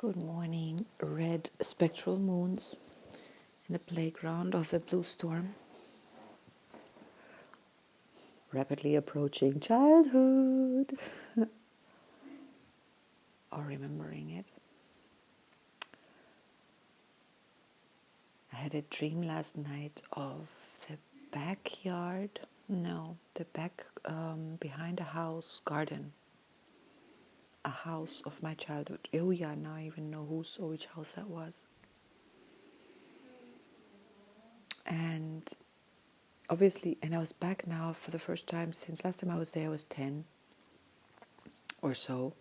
Good morning, red spectral moons in the playground of the blue storm. Rapidly approaching childhood, or remembering it. I had a dream last night of the backyard, the back behind a house garden. A house of my childhood. Oh yeah, now I even know which house that was. And obviously, and I was back now for the first time since last time I was there. I was 10 or so,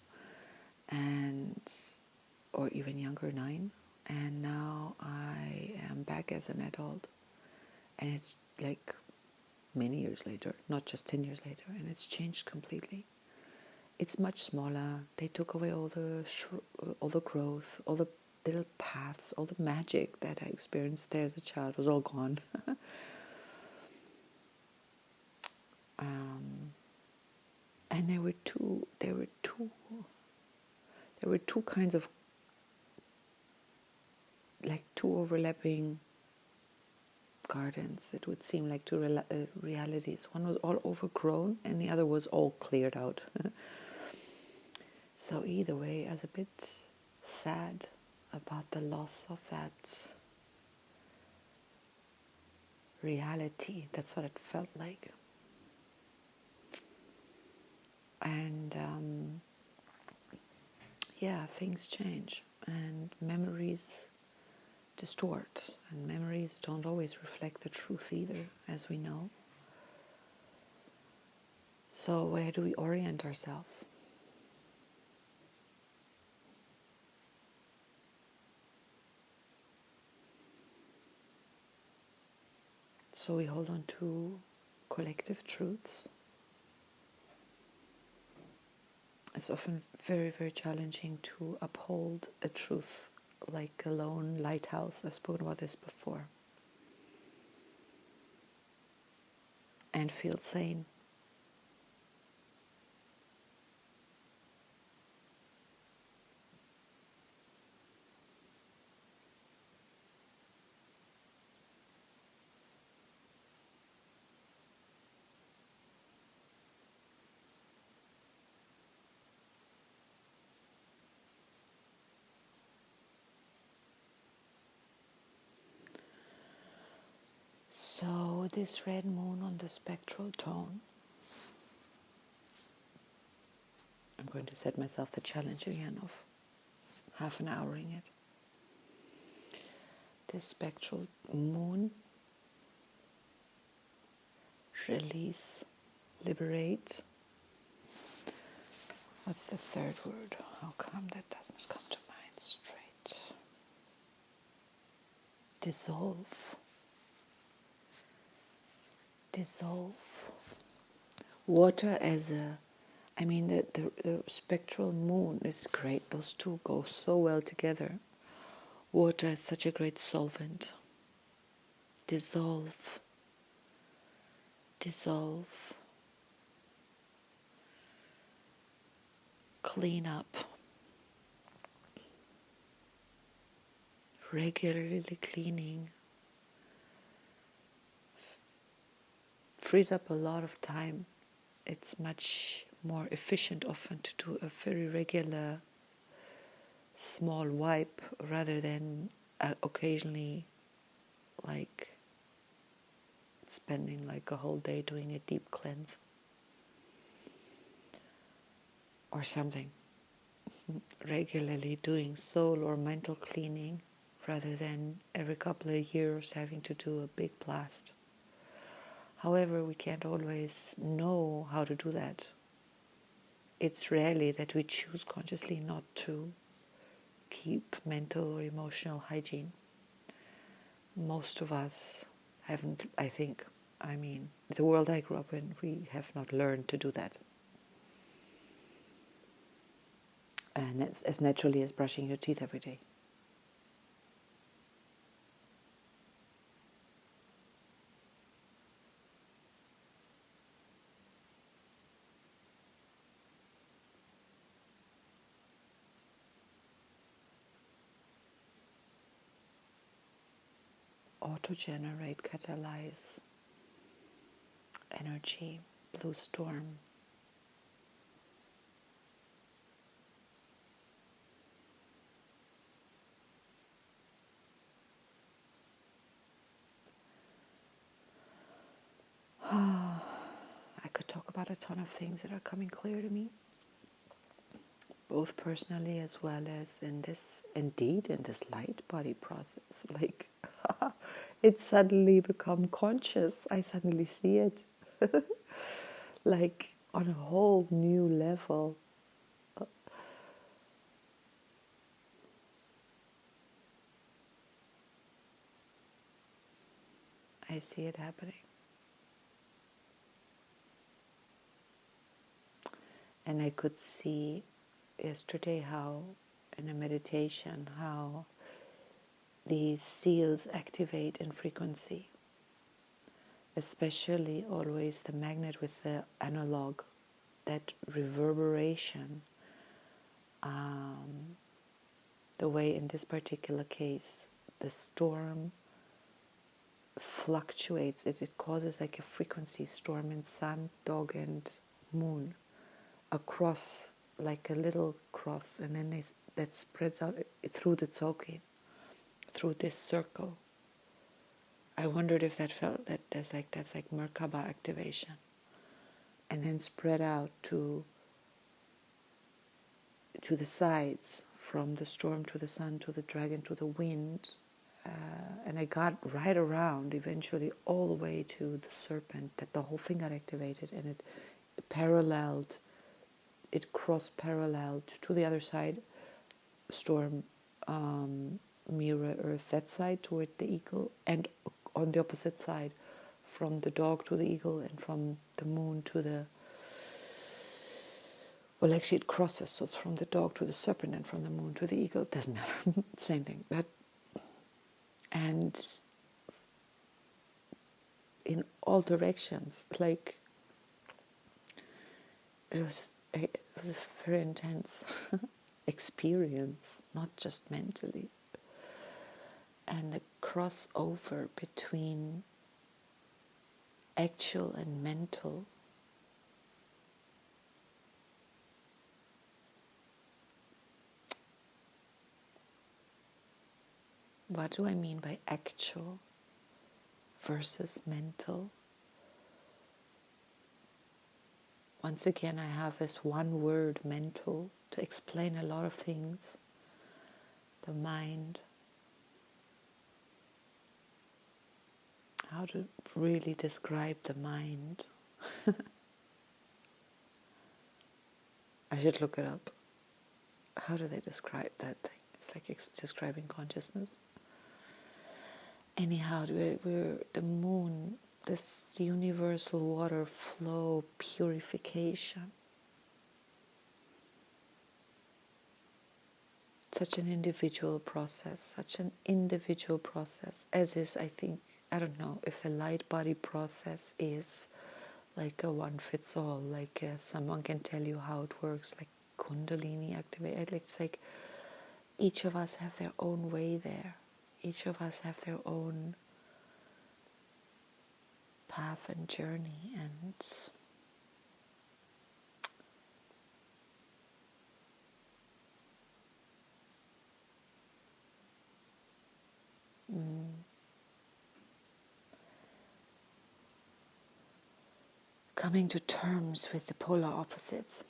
or even younger, 9. And now I am back as an adult, and it's like many years later, not just 10 years later, and it's changed completely. It's much smaller. They took away all the growth, all the little paths, all the magic that I experienced there as a child was all gone. And there were two kinds of, like, two overlapping gardens. It would seem like two realities. One was all overgrown and the other was all cleared out. So either way, I was a bit sad about the loss of that reality. That's what it felt like. And things change and memories distort, and memories don't always reflect the truth either, as we know. So where do we orient ourselves? So we hold on to collective truths. It's often very, very challenging to uphold a truth like a lone lighthouse. I've spoken about this before. And feel sane. So this red moon on the spectral tone, I'm going to set myself the challenge again of half an houring it. This spectral moon, release, liberate. What's the third word? How come that doesn't come to mind straight? Dissolve. Dissolve. Water as the spectral moon is great. Those two go so well together. Water is such a great solvent. Dissolve. Dissolve. Clean up. Regularly cleaning frees up a lot of time. It's much more efficient often to do a very regular small wipe rather than occasionally like spending like a whole day doing a deep cleanse or something. Regularly doing soul or mental cleaning rather than every couple of years having to do a big blast. However, we can't always know how to do that. It's rarely that we choose consciously not to keep mental or emotional hygiene. Most of us haven't, I think. The world I grew up in, we have not learned to do that. And it's as naturally as brushing your teeth every day. auto-generate, catalyze energy, blue storm. I could talk about a ton of things that are coming clear to me, both personally as well as in this light body process. Like, it suddenly become conscious. I suddenly see it, like on a whole new level. I see it happening. And I could see yesterday how, in a meditation, how these seals activate in frequency, especially always the magnet with the analog, that reverberation, the way in this particular case the storm fluctuates, it causes like a frequency storm in sun, dog and moon across, like a little cross, and then that spreads out through the Tsoke, through this circle. I wondered if that felt that that's like Merkaba activation, and then spread out to the sides, from the storm to the sun to the dragon to the wind, and I got right around eventually all the way to the serpent. That the whole thing got activated, and it paralleled, it crossed paralleled to the other side, storm, mirror earth, that side toward the eagle, and on the opposite side, from the dog to the eagle, and from the moon to the, well, actually it crosses, so it's from the dog to the serpent and from the moon to the eagle. It doesn't matter, same thing. But, and in all directions, like, it was a very intense experience, not just mentally. And the crossover between actual and mental, what do I mean by actual versus mental? Once again, I have this one word, mental, to explain a lot of things. The mind, how to really describe the mind. I should look it up. How do they describe that thing? It's like describing consciousness. Anyhow, we're the moon, this universal water flow purification. Such an individual process, as is, I think, I don't know if the light body process is like a one fits all, like someone can tell you how it works, like Kundalini activate. It's like each of us have their own way there. Each of us have their own path and journey, and coming to terms with the polar opposites.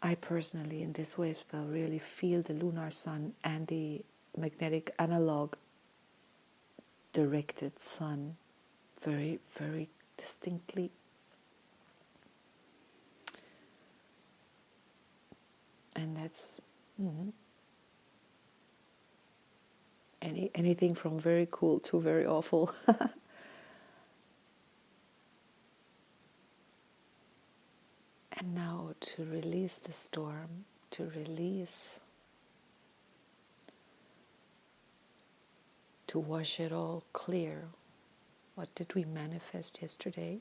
I personally, in this way, will really feel the lunar sun and the magnetic analog directed sun very, very distinctly. And that's anything from very cool to very awful. And now to release the storm, to wash it all clear. What did we manifest yesterday?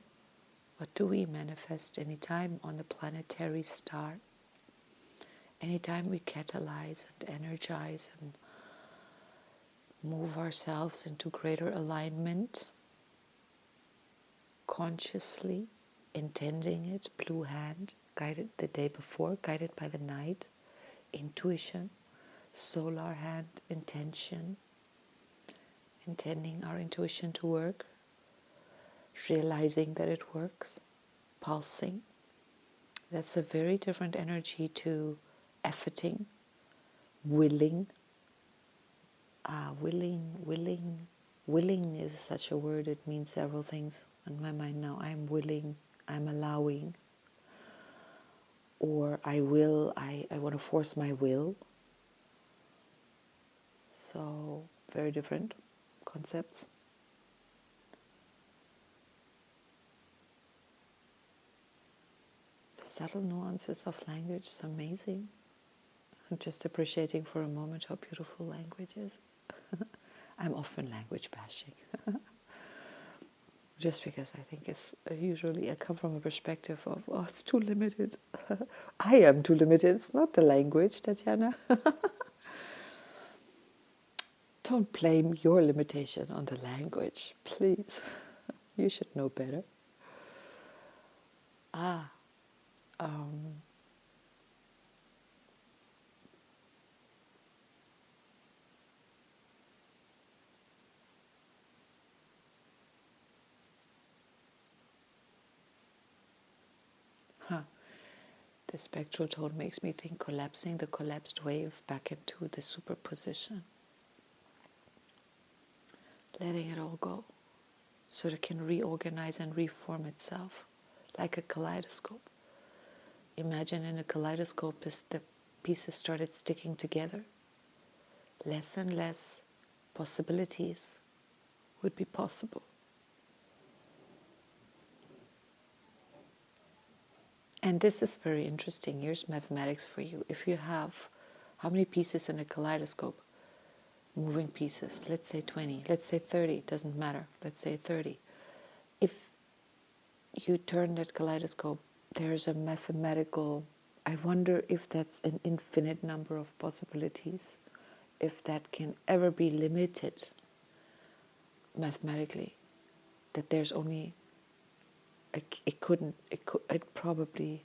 What do we manifest anytime on the planetary star? Anytime we catalyze and energize and move ourselves into greater alignment, consciously intending it, blue hand, guided the day before, guided by the night, intuition, solar hand, intention, intending our intuition to work, realizing that it works, pulsing. That's a very different energy to efforting, willing. Willing is such a word. It means several things in my mind now. I'm willing, I'm allowing, or I will, I want to force my will. So, very different concepts. The subtle nuances of language is amazing. I'm just appreciating for a moment how beautiful language is. I'm often language bashing. Just because I think it's usually I come from a perspective of, oh, it's too limited. I am too limited. It's not the language, Tatiana. Don't blame your limitation on the language, please. You should know better. The spectral tone makes me think collapsing the collapsed wave back into the superposition. Letting it all go so it can reorganize and reform itself like a kaleidoscope. Imagine in a kaleidoscope as the pieces started sticking together, less and less possibilities would be possible. And this is very interesting. Here's mathematics for you. If you have how many pieces in a kaleidoscope? Moving pieces. Let's say 20. Let's say 30. Doesn't matter. Let's say 30. If you turn that kaleidoscope, there's a mathematical, I wonder if that's an infinite number of possibilities, if that can ever be limited mathematically, that there's only, it probably,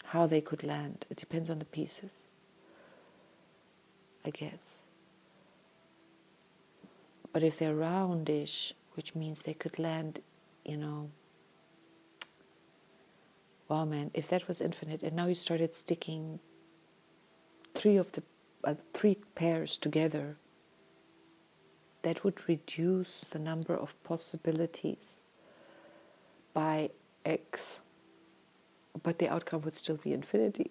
how they could land. It depends on the pieces, I guess. But if they're roundish, which means they could land, wow, man, if that was infinite, and now you started sticking three pairs together, that would reduce the number of possibilities by X, but the outcome would still be infinity.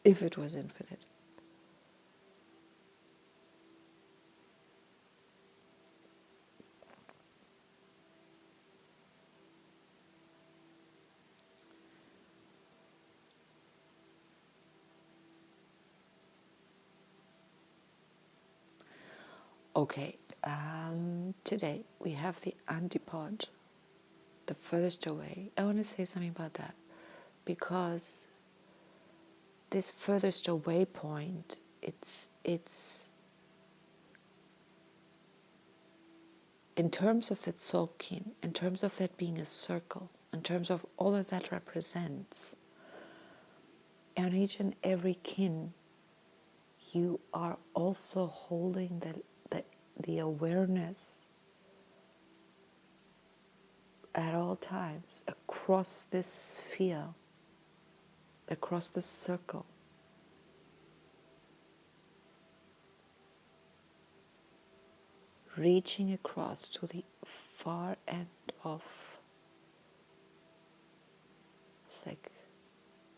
If it was infinite. Okay, today we have the antipod, the furthest away. I want to say something about that because this furthest away point, it's in terms of that soul kin, in terms of that being a circle, in terms of all that that represents, and each and every kin, you are also holding the awareness at all times across this sphere, across this circle. Reaching across to the far end of, it's like,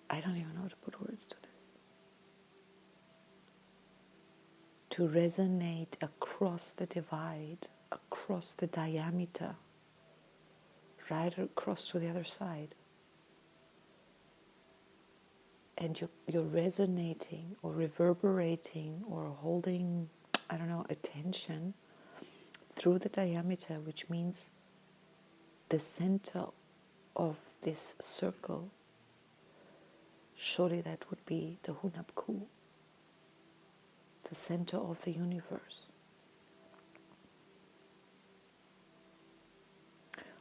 I don't even know how to put words to this. To resonate across the divide, across the diameter, right across to the other side. And you're resonating or reverberating or holding, I don't know, attention through the diameter, which means the center of this circle Surely that would be the Hunapku, the center of the universe.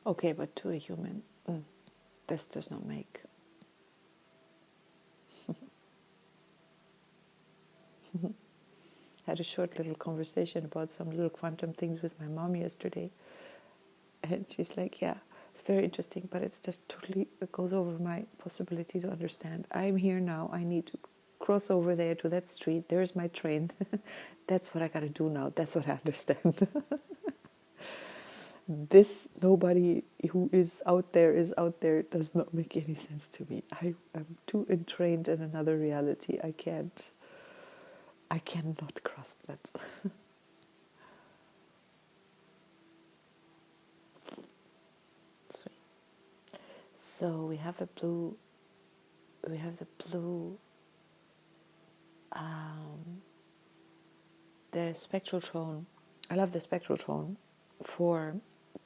Okay, but to a human, this does not make. Had a short little conversation about some little quantum things with my mom yesterday, and she's like, yeah, it's very interesting, but it's just totally, it goes over my possibility to understand. I'm here now, I need to cross over there to that street, there's my train. That's what I gotta do now, that's what I understand. This nobody who is out there does not make any sense to me. I am too entrained in another reality. I cannot grasp that. Sweet. So we have the blue the spectral tone. I love the spectral tone for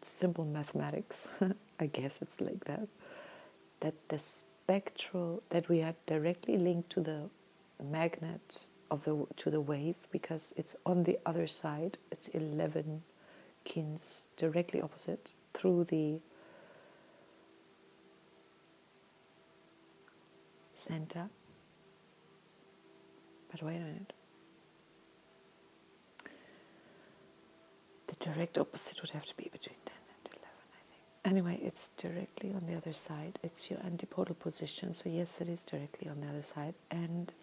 simple mathematics. I guess it's like that. That the spectral, that we are directly linked to the magnet of the wave, because it's on the other side. It's 11 kins directly opposite through the center. But wait a minute. The direct opposite would have to be between 10 and 11, I think. Anyway, it's directly on the other side. It's your antipodal position. So yes, it is directly on the other side. And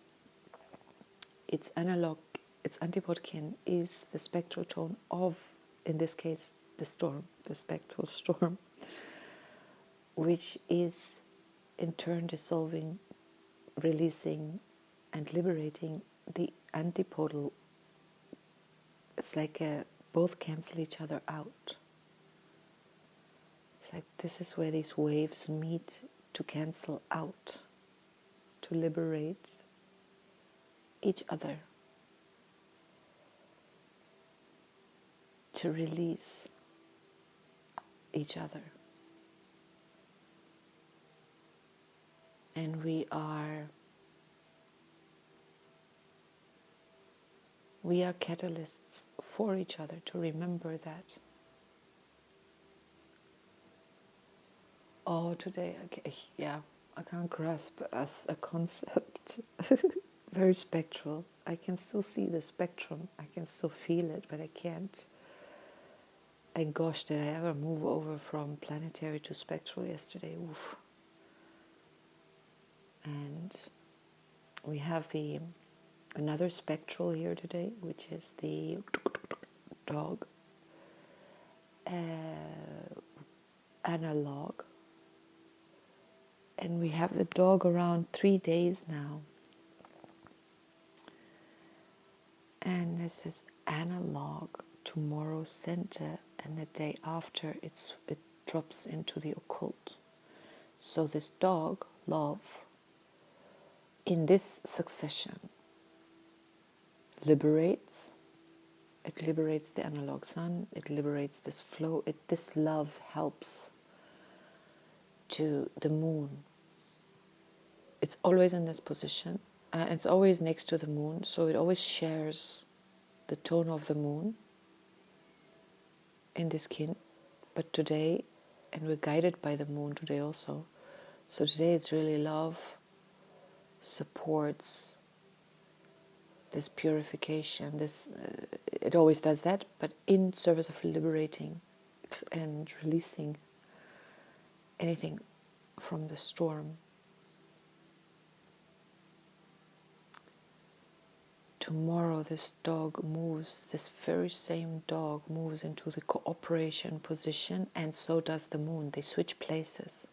its analog, its antipode kin is the spectral tone of, in this case, the storm, the spectral storm, which is in turn dissolving, releasing, and liberating the antipodal. It's like both cancel each other out. It's like this is where these waves meet to cancel out, to liberate each other, to release each other. And we are catalysts for each other to remember that. Oh, today, I can't grasp as a concept. Very spectral. I can still see the spectrum. I can still feel it, but I can't. And gosh, did I ever move over from planetary to spectral yesterday? Oof. And we have another spectral here today, which is the dog analog. And we have the dog around 3 days now. And this is analog tomorrow center, and the day after it drops into the occult. So this dog, love, in this succession, liberates. It liberates the analog sun. It liberates this flow. This love helps to the moon. It's always in this position. It's always next to the moon, so it always shares the tone of the moon in this kin. But today, and we're guided by the moon today also, so today it's really love supports this purification. It always does that, but in service of liberating and releasing anything from the storm. Tomorrow this very same dog moves into the cooperation position, and so does the moon. They switch places.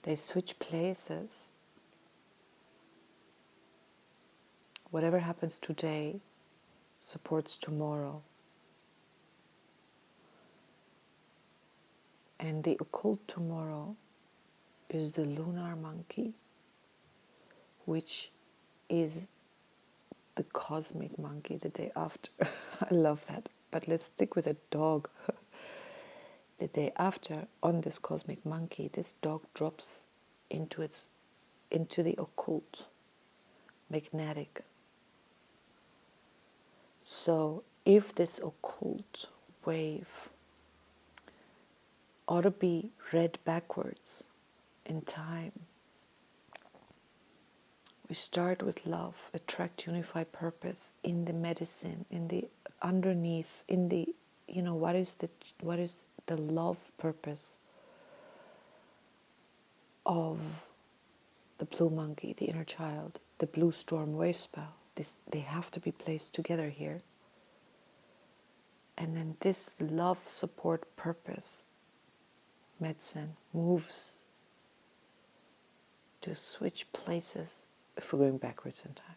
They switch places. Whatever happens today supports tomorrow. And the occult tomorrow is the lunar monkey, which is the cosmic monkey the day after. I love that. But let's stick with a dog. The day after, on this cosmic monkey, this dog drops into the occult, magnetic. So if this occult wave ought to be read backwards in time, we start with love, attract, unify, purpose in the medicine, in the underneath, in the, what is the love purpose of the blue monkey, the inner child, the blue storm wave spell. They have to be placed together here. And then this love, support, purpose medicine moves to switch places if we're going backwards in time.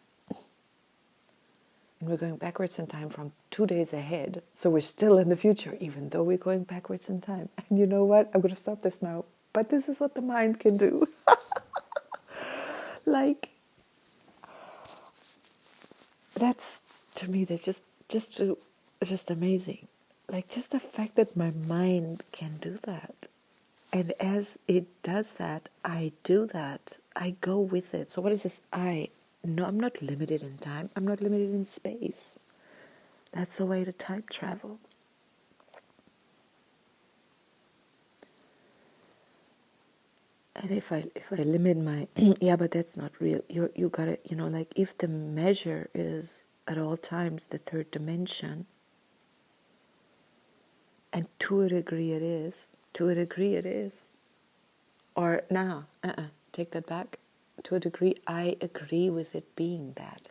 And we're going backwards in time from 2 days ahead. So we're still in the future, even though we're going backwards in time. And you know what? I'm going to stop this now. But this is what the mind can do. Like, that's, to me, that's just amazing. Like, just the fact that my mind can do that. And as it does that, I do that. I go with it. So what is this I? No, I'm not limited in time. I'm not limited in space. That's a way to time travel. And if I limit my yeah, but that's not real. You gotta, like, if the measure is at all times the third dimension, and to a degree it is, or nah, take that back. To a degree, I agree with it being that.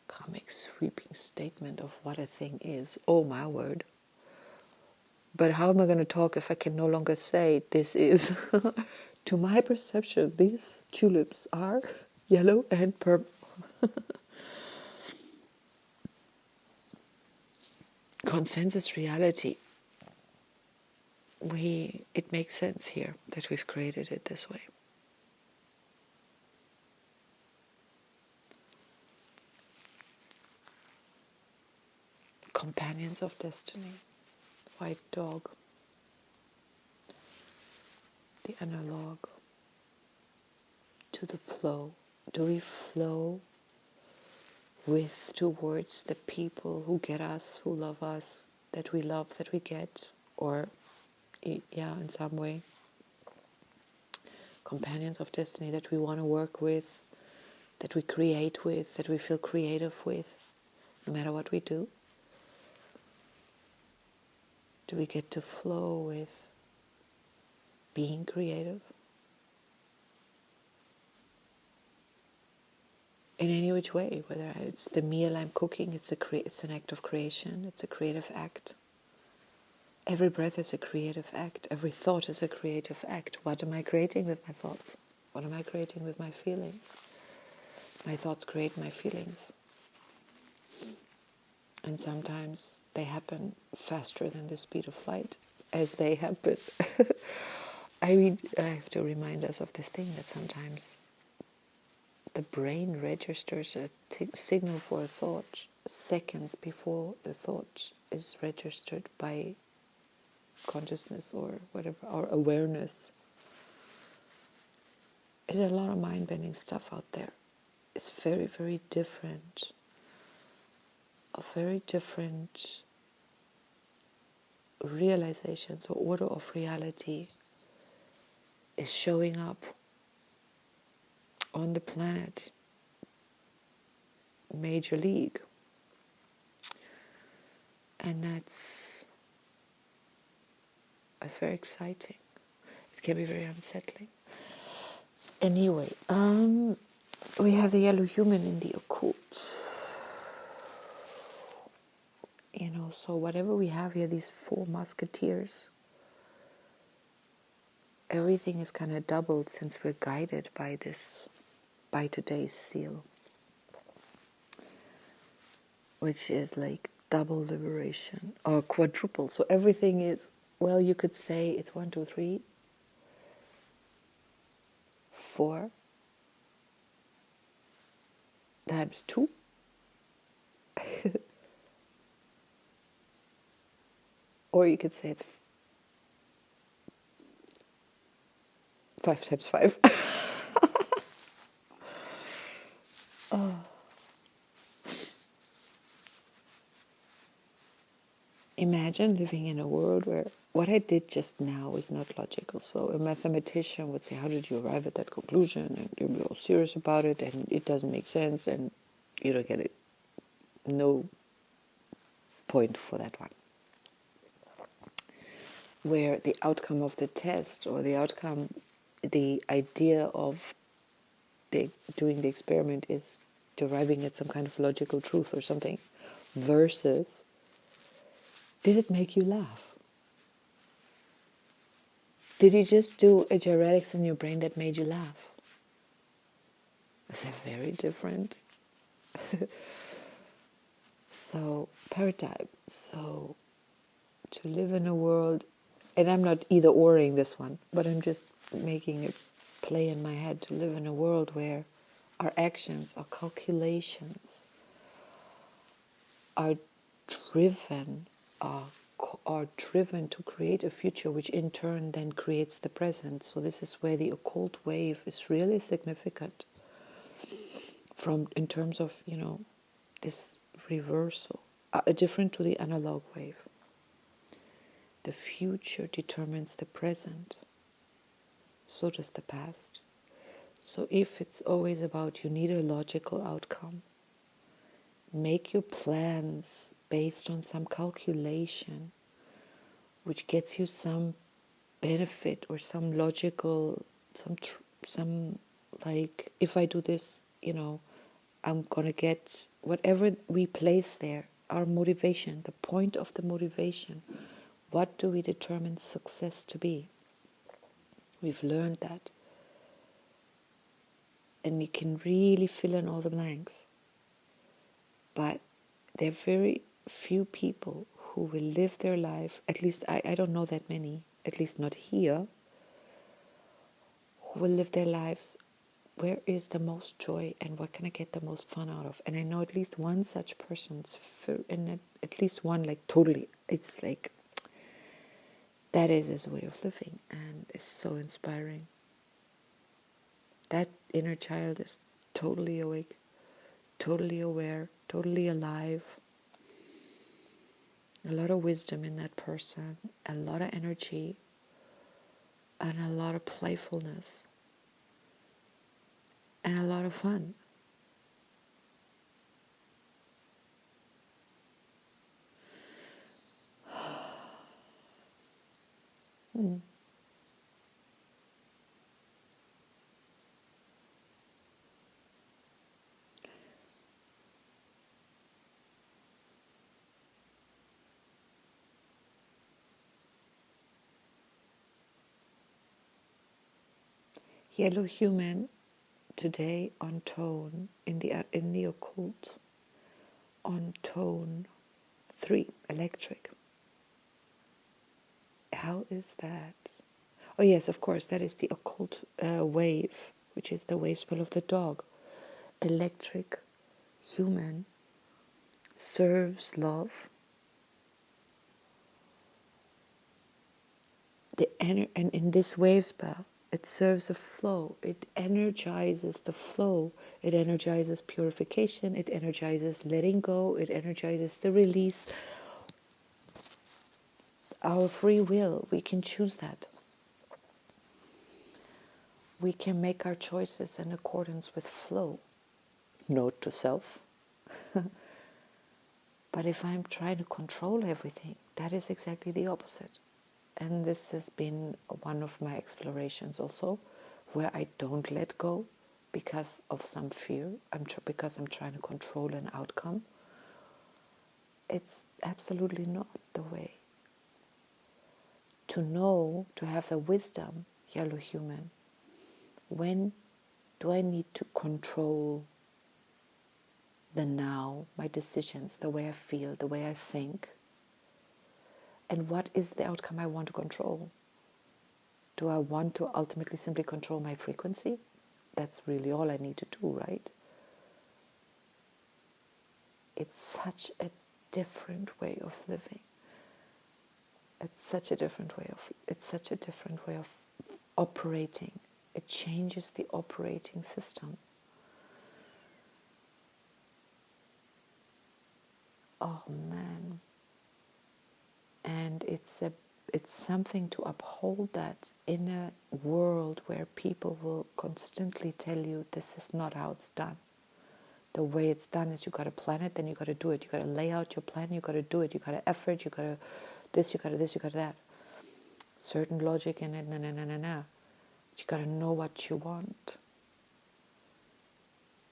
Comic sweeping statement of what a thing is. Oh my word. But how am I going to talk if I can no longer say this is? To my perception, these tulips are yellow and purple. Consensus reality. It makes sense here that we've created it this way. Companions of destiny. White dog. The analog. To the flow. Do we flow towards the people who get us, who love us, that we love, that we get, or in some way, companions of destiny that we want to work with, that we create with, that we feel creative with, no matter what we do? Do we get to flow with being creative? In any which way, whether it's the meal I'm cooking, it's an act of creation, it's a creative act. Every breath is a creative act. Every thought is a creative act. What am I creating with my thoughts? What am I creating with my feelings? My thoughts create my feelings. And sometimes they happen faster than the speed of light, as they happen. I have to remind us of this thing that sometimes the brain registers a signal for a thought seconds before the thought is registered by consciousness or whatever, or awareness. There's a lot of mind-bending stuff out there. It's very, very different. A very different realization, so order of reality is showing up on the planet, major league. And that's very exciting. It can be very unsettling. Anyway, we have the yellow human in the occult. So whatever we have here, these 4 musketeers, everything is kind of doubled since we're guided by today's seal, which is like double liberation or quadruple. So everything is, well, you could say it's 1, 2, 3, 4, times 2. Or you could say it's 5 times 5. Oh. Imagine living in a world where what I did just now is not logical. So a mathematician would say, how did you arrive at that conclusion? And you'll be all serious about it, and it doesn't make sense, and you don't get it. No point for that one. Where the outcome of the test or the outcome, the idea of doing the experiment is deriving at some kind of logical truth or something, versus, did it make you laugh? Did you just do a gyratics in your brain that made you laugh? It's very different. So, paradigm. So, to live in a world, and I'm not either oring this one, but I'm just making it play in my head, to live in a world where our actions, our calculations are driven, are driven to create a future, which in turn then creates the present. So this is where the occult wave is really significant, from in terms of this reversal, different to the analog wave. The future determines the present, so does the past. So if it's always about you need a logical outcome, make your plans based on some calculation which gets you some benefit or some logical, some like, if I do this, I'm gonna get whatever we place there, our motivation, the point of the motivation. What do we determine success to be? We've learned that. And you can really fill in all the blanks. But there are very few people who will live their life, at least I don't know that many, at least not here, who will live their lives, where is the most joy and what can I get the most fun out of? And I know at least one such person, and at least one, like totally, it's like, that is his way of living, and it's so inspiring. That inner child is totally awake, totally aware, totally alive. A lot of wisdom in that person, a lot of energy, and a lot of playfulness, and a lot of fun. Yellow human today on tone in the occult, on tone 3, electric. How is that? Oh yes, of course, that is the occult wave, which is the wave spell of the dog. Electric human serves love. And in this wave spell, it serves a flow. It energizes the flow. It energizes purification. It energizes letting go. It energizes the release. Our free will, we can choose that. We can make our choices in accordance with flow. Note to self. But if I'm trying to control everything, that is exactly the opposite. And this has been one of my explorations also, where I don't let go because of some fear, because I'm trying to control an outcome. It's absolutely not the way. To know, to have the wisdom, yellow human, when do I need to control the now, my decisions, the way I feel, the way I think? And what is the outcome I want to control? Do I want to ultimately simply control my frequency? That's really all I need to do, right? it's such a different way of living. It's such a different way of operating. It changes the operating system. Oh man. And it's something to uphold that in a world where people will constantly tell you this is not how it's done. The way it's done is you got to plan it, then you got to do it. You got to lay out your plan, you got to do it. You got to effort, you got to this, you got to this, you got to that. Certain logic in it, na. You got to know what you want.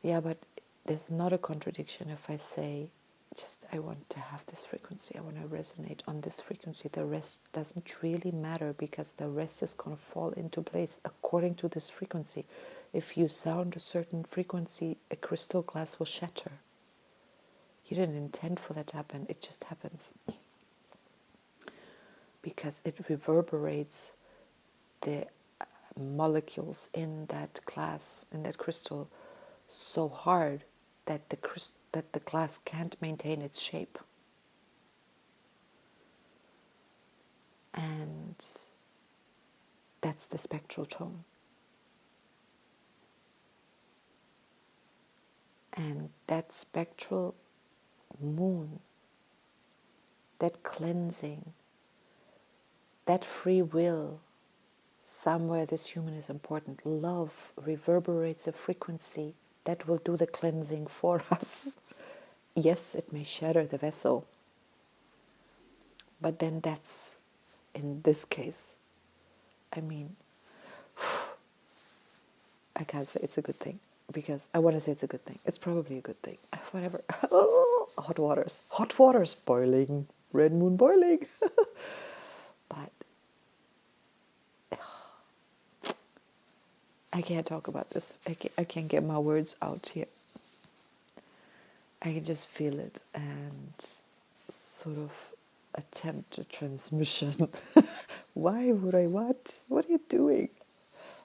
Yeah, but there's not a contradiction if I say, just I want to have this frequency, I want to resonate on this frequency. The rest doesn't really matter because the rest is going to fall into place according to this frequency. If you sound a certain frequency, a crystal glass will shatter. You didn't intend for that to happen, it just happens. Because it reverberates the molecules in that glass, in that crystal, so hard that the glass can't maintain its shape. And that's the spectral tone. And that spectral moon, that cleansing, that free will, somewhere this human is important. Love reverberates a frequency that will do the cleansing for us. Yes, it may shatter the vessel, but then that's, in this case, I mean, I can't say it's a good thing because I want to say it's a good thing. It's probably a good thing. Whatever. Oh, hot waters boiling, red moon boiling. But I can't talk about this. I can't get my words out here. I can just feel it and sort of attempt a transmission. Why would I what? What are you doing?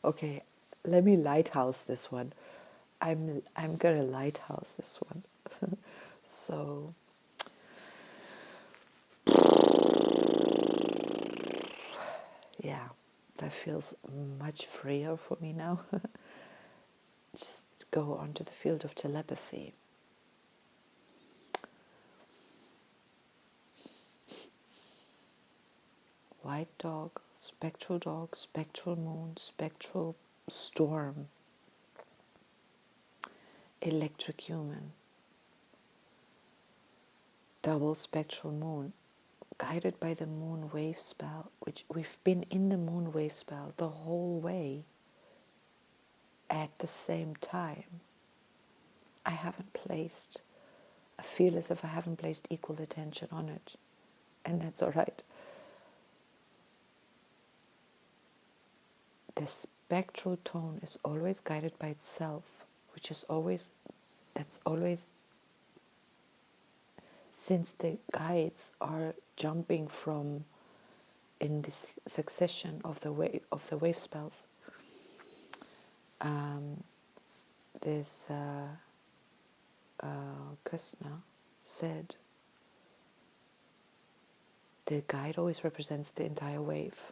Okay, let me lighthouse this one. I'm gonna lighthouse this one. So yeah, that feels much freer for me now. Just go onto the field of telepathy. White dog, spectral moon, spectral storm, electric human, double spectral moon, guided by the moon wave spell, which we've been in the moon wave spell the whole way at the same time. I feel as if I haven't placed equal attention on it, and that's all right. The spectral tone is always guided by itself, which is always, that's always, since the guides are jumping from in this succession of the wave spells. This Krishna said the guide always represents the entire wave.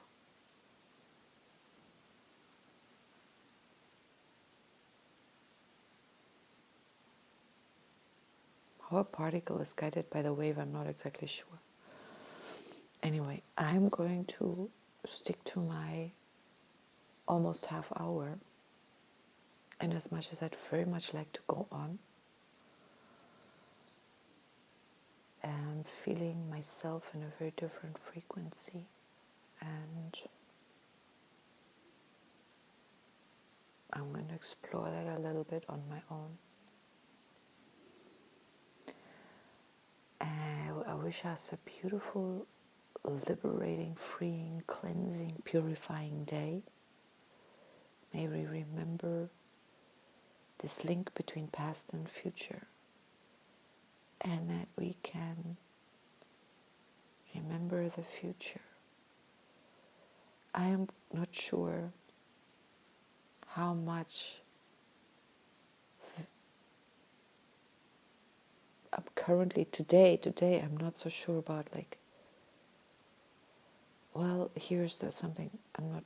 How a particle is guided by the wave, I'm not exactly sure. Anyway, I'm going to stick to my almost half hour. And as much as I'd very much like to go on, I'm feeling myself in a very different frequency. And I'm going to explore that a little bit on my own. I wish us a beautiful, liberating, freeing, cleansing, purifying day. May we remember this link between past and future, and that we can remember the future. I am not sure how much I'm currently today I'm not so sure about, like, well, here's something. I'm not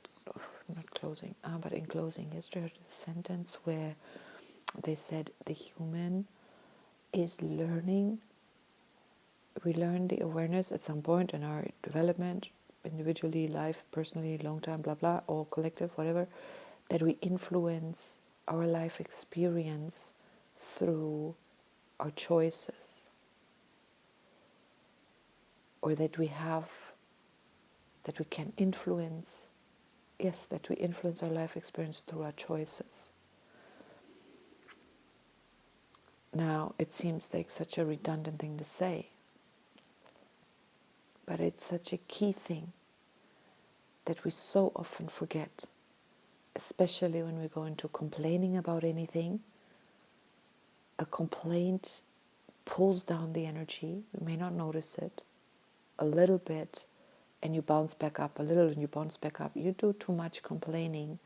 closing, but in closing, yesterday I heard a sentence where they said the human is learning. We learn the awareness at some point in our development, individually, life, personally, long time, blah blah, or collective, whatever, that we influence our life experience through our choices, or that we can influence, yes, that we influence our life experience through our choices. Now, it seems like such a redundant thing to say, but it's such a key thing that we so often forget, especially when we go into complaining about anything. A complaint pulls down the energy. You may not notice it a little bit, and you bounce back up a little, and you bounce back up. You do too much complaining,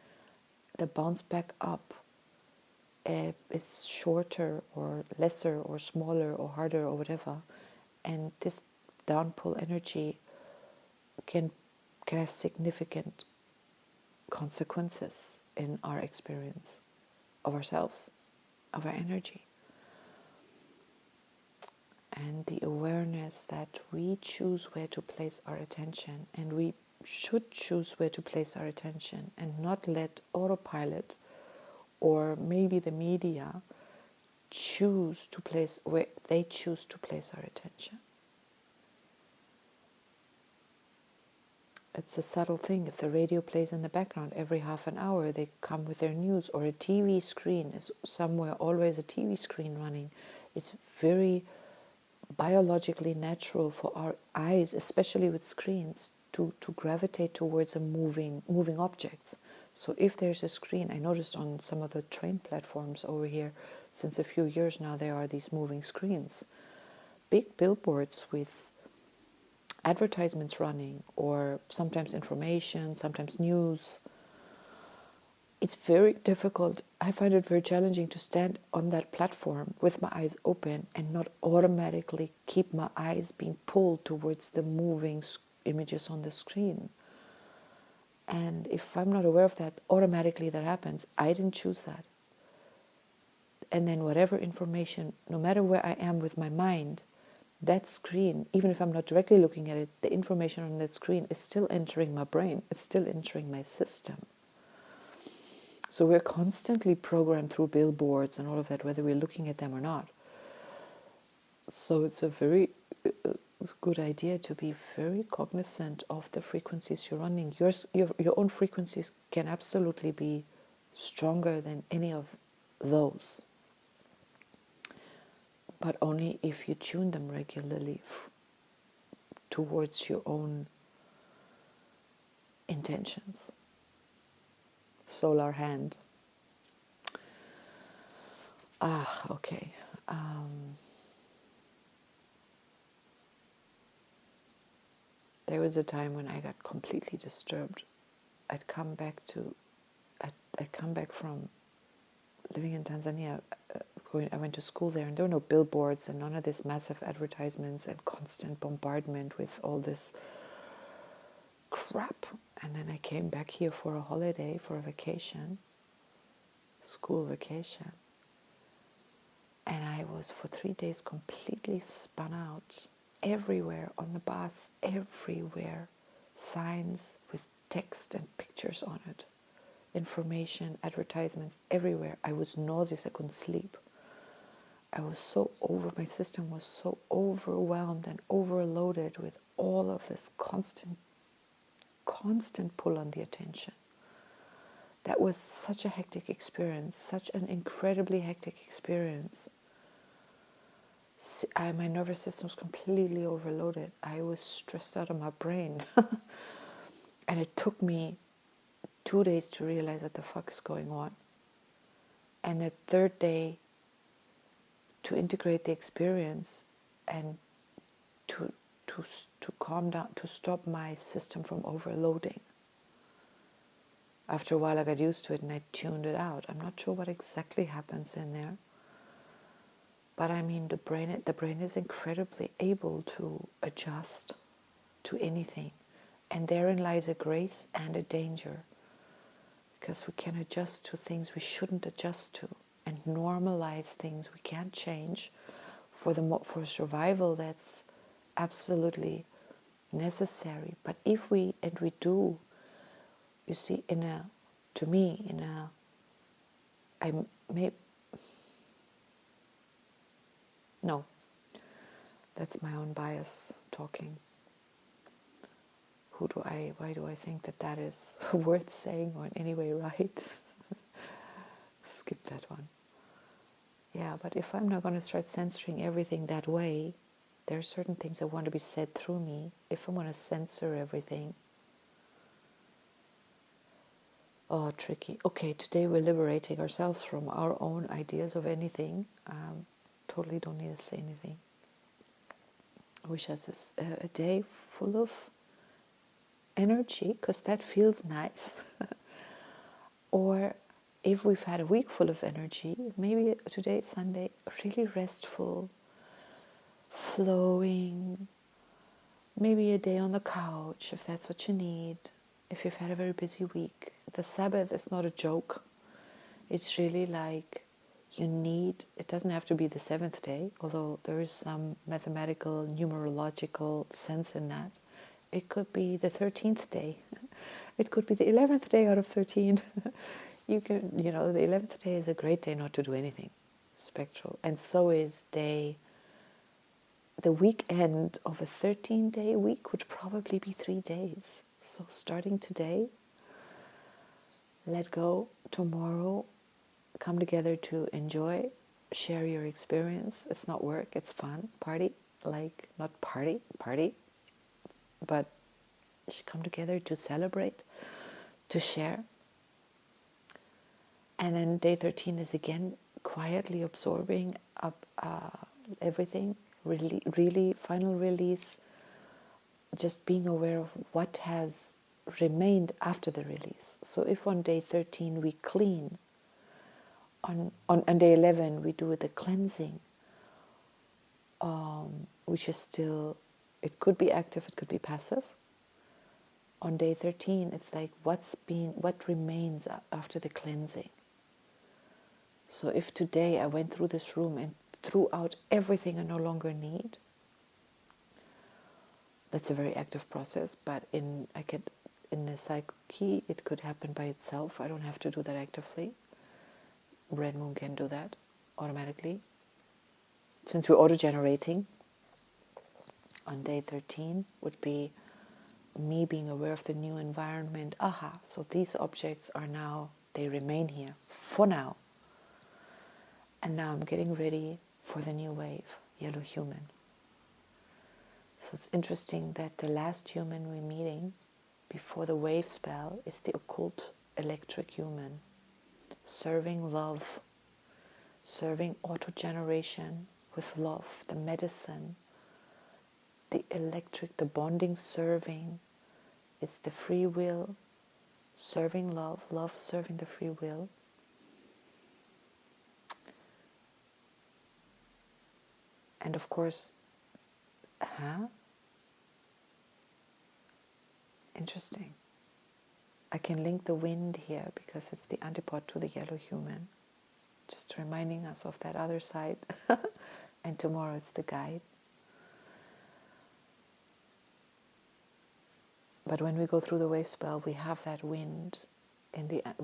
the bounce back up is shorter or lesser or smaller or harder or whatever, and this downpull energy can have significant consequences in our experience of ourselves, of our energy. And the awareness that we choose where to place our attention, and we should choose where to place our attention and not let autopilot or maybe the media choose to place where they choose to place our attention. It's a subtle thing. If the radio plays in the background every half an hour, they come with their news, or a TV screen is somewhere, always a TV screen running. It's very biologically natural for our eyes, especially with screens, to gravitate towards moving objects. So if there's a screen, I noticed on some of the train platforms over here, since a few years now, there are these moving screens, big billboards with advertisements running, or sometimes information, sometimes news. It's very difficult. I find it very challenging to stand on that platform with my eyes open and not automatically keep my eyes being pulled towards the moving images on the screen. And if I'm not aware of that, automatically that happens. I didn't choose that. And then whatever information, no matter where I am with my mind, that screen, even if I'm not directly looking at it, the information on that screen is still entering my brain. It's still entering my system. So we're constantly programmed through billboards and all of that, whether we're looking at them or not. So it's a very good idea to be very cognizant of the frequencies you're running. Your own frequencies can absolutely be stronger than any of those, but only if you tune them regularly towards your own intentions. Solar hand. Okay. There was a time when I got completely disturbed. I'd come back from living in Tanzania. I went to school there, and there were no billboards and none of this massive advertisements and constant bombardment with all this crap. And then I came back here for a holiday, for a vacation, school vacation. And I was for 3 days completely spun out. Everywhere on the bus, everywhere, signs with text and pictures on it, information, advertisements, everywhere. I was nauseous. I couldn't sleep. I was so my system was so overwhelmed and overloaded with all of this constant pull on the attention. That was such a hectic experience, such an incredibly hectic experience. My nervous system was completely overloaded. I was stressed out of my brain. And it took me 2 days to realize what the fuck is going on. And the third day to integrate the experience and to calm down, to stop my system from overloading. After a while I got used to it and I tuned it out. I'm not sure what exactly happens in there, But I mean, the brain is incredibly able to adjust to anything. And therein lies a grace and a danger, because we can adjust to things we shouldn't adjust to, and normalize things we can't change for survival. That's absolutely necessary. But if we do, you see, I may no, that's my own bias talking. Why do I think that is worth saying, or in any way right? Skip that one. Yeah, but if I'm not going to start censoring everything that way, there are certain things that want to be said through me. If I'm going to censor everything, oh, tricky. Okay, today we're liberating ourselves from our own ideas of anything. Totally don't need to say anything. I wish us a day full of energy, because that feels nice. Or if we've had a week full of energy, maybe today, Sunday, really restful, flowing, maybe a day on the couch if that's what you need. If you've had a very busy week, the Sabbath is not a joke. It's really like it doesn't have to be the 7th day, although there is some mathematical, numerological sense in that. It could be the 13th day. It could be the 11th day out of 13. The 11th day is a great day not to do anything. Spectral. And so is the weekend of a 13-day week would probably be 3 days. So starting today, let go. Tomorrow, come together to enjoy, share your experience. It's not work, it's fun. Party, not party, but come together to celebrate, to share. And then day 13 is again quietly absorbing up everything, really final release, just being aware of what has remained after the release. So if on day 13 we clean, on day 11 we do the cleansing, which is still, it could be active, it could be passive. On day 13 it's like what remains after the cleansing. So if today I went through this room and threw out everything I no longer need, that's a very active process. But in the psyche, it could happen by itself. I don't have to do that actively. Red Moon can do that automatically. Since we're auto-generating, on day 13 would be me being aware of the new environment. Aha, so these objects are now, they remain here for now. And now I'm getting ready for the new wave, yellow human. So it's interesting that the last human we're meeting before the wave spell is the occult electric human, serving love, serving auto-generation with love, the medicine, the electric, the bonding serving. It's the free will, serving love, love serving the free will. And of course, interesting. I can link the wind here because it's the antipode to the yellow human. Just reminding us of that other side. And tomorrow it's the guide. But when we go through the wave spell, we have that wind.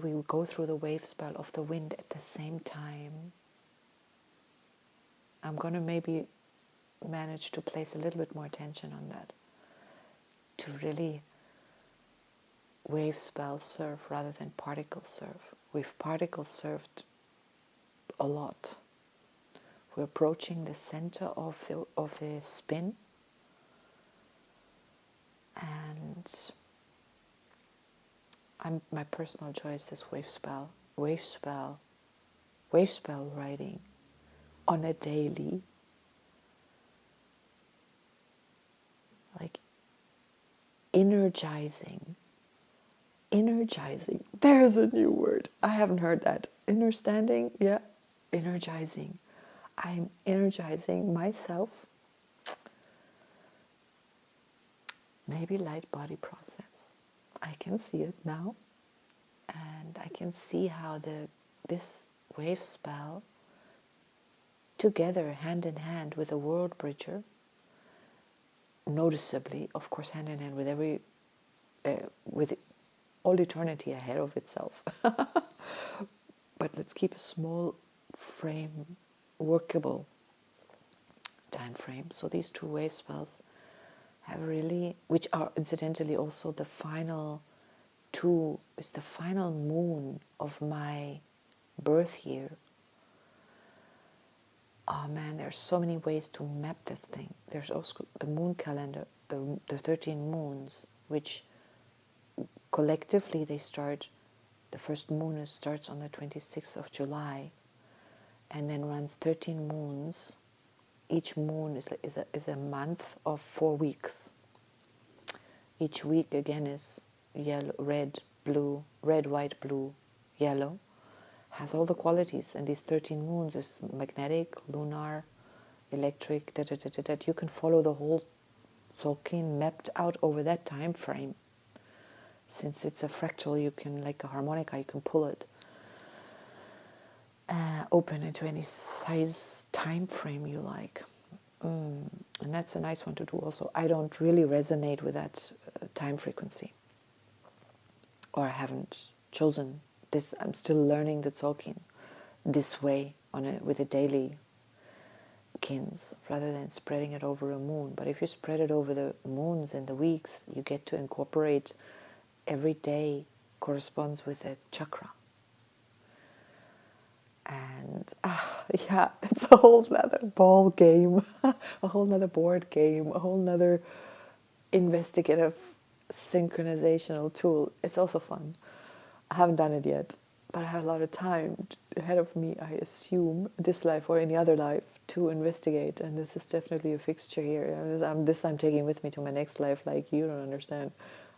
We go through the wave spell of the wind at the same time. I'm going to maybe manage to place a little bit more attention on that, to really wave spell serve rather than particle serve. We've particle served a lot. We're approaching the center of the spin, and my personal joy is this wave spell writing on a daily, like energizing. There's a new word. I haven't heard that. Understanding, yeah, energizing. I'm energizing myself. Maybe light body process. I can see it now, and I can see how this wave spell, together hand in hand with a world bridger, noticeably, of course, hand in hand with with all eternity ahead of itself. But let's keep a small frame, workable time frame. So these two wave spells have really, which are incidentally also the final two, is the final moon of my birth year. Oh man, there's so many ways to map this thing. There's also the moon calendar, the 13 moons, which collectively they start, the first moon starts on the 26th of July and then runs 13 moons. Each moon is a month of 4 weeks. Each week again is yellow, red, blue, red, white, blue, yellow. Has all the qualities, and these 13 moons is magnetic, lunar, electric, You can follow the whole Tolkien mapped out over that time frame. Since it's a fractal, you can, like a harmonica, you can pull it open into any size time frame you like. And that's a nice one to do also. I don't really resonate with that time frequency, or I haven't chosen this. I'm still learning the Tolkien this way with a daily kins rather than spreading it over a moon. But if you spread it over the moons and the weeks, you get to incorporate every day corresponds with a chakra. And yeah, it's a whole other ball game, a whole other board game, a whole other investigative synchronizational tool. It's also fun. I haven't done it yet, but I have a lot of time ahead of me, I assume, this life or any other life, to investigate. And this is definitely a fixture here. This I'm taking with me to my next life. Like, you don't understand.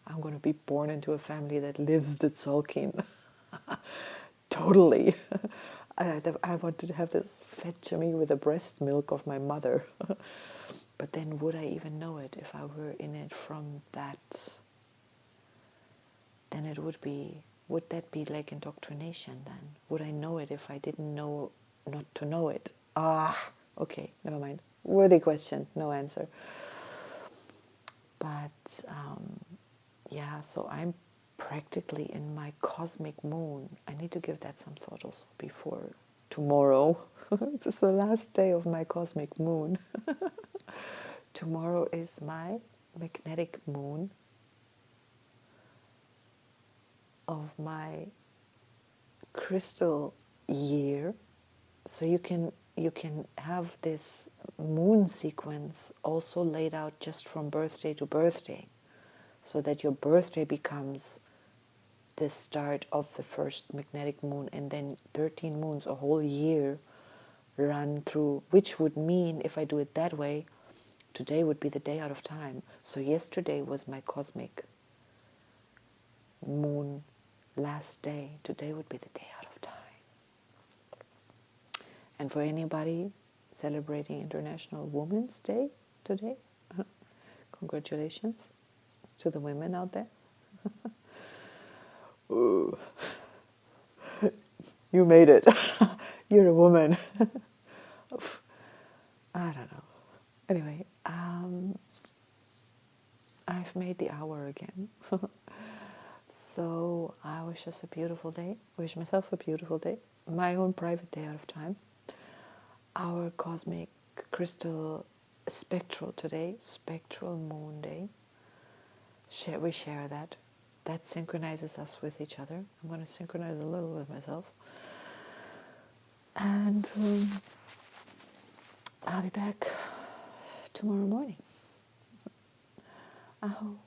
I'm going to be born into a family that lives the Tolkien. Totally. I wanted to have this fed to me with the breast milk of my mother. But then would I even know it if I were in it from that? Then would that be like indoctrination then? Would I know it if I didn't know not to know it? Okay, never mind. Worthy question, no answer. But yeah, so I'm practically in my cosmic moon. I need to give that some thought also before tomorrow. This is the last day of my cosmic moon. Tomorrow is my magnetic moon of my crystal year. So you can have this moon sequence also laid out just from birthday to birthday, so that your birthday becomes the start of the first magnetic moon, and then 13 moons, a whole year, run through, which would mean, if I do it that way, today would be the day out of time. So yesterday was my cosmic moon last day. Today would be the day out of time. And for anybody celebrating International Women's Day today, congratulations to the women out there. Ooh. You made it. You're a woman. I don't know. Anyway, I've made the hour again. So I wish us a beautiful day. Wish myself a beautiful day. My own private day out of time. Our cosmic crystal spectral today, spectral moon day. We share that. That synchronizes us with each other. I'm going to synchronize a little with myself. And I'll be back tomorrow morning. I hope.